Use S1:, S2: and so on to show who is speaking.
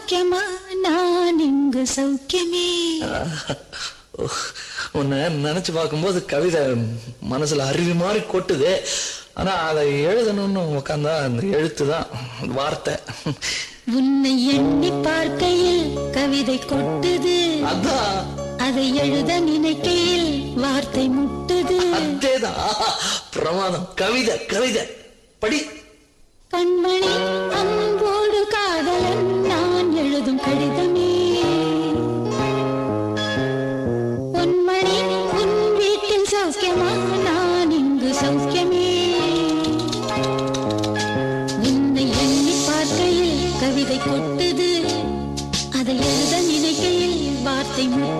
S1: சௌக்கியமா நான் இங்கு சௌக்கியமே.
S2: உன்னை நினைச்சு பார்க்கும்போது கவிதை மனசுல அருவி மாதிரி கொட்டுது. ஆனா அதை எழுதணும்னு உட்காந்தா அந்த எழுத்துதான் வார்த்தை.
S1: உன்னை எண்ணி பார்க்கையில் கவிதை கொட்டுது,
S2: அதான்
S1: அதை எழுத நினைக்கையில் வார்த்தை முட்டுது.
S2: அதேதான் பிரமாதம். கவிதை கவிதை படி.
S1: கண்மணி அன்போடு காதலன் நான் எழுதும் கடிதமே. பொன்மணி உன் வீட்டில் சௌக்கியமா நான் இங்கு சௌக்கியமே. உன்னை எண்ணி பார்க்கையில் கவிதை கொட்டுது, அதை எழுத நினைக்கையில் வார்த்தை முட்டுது.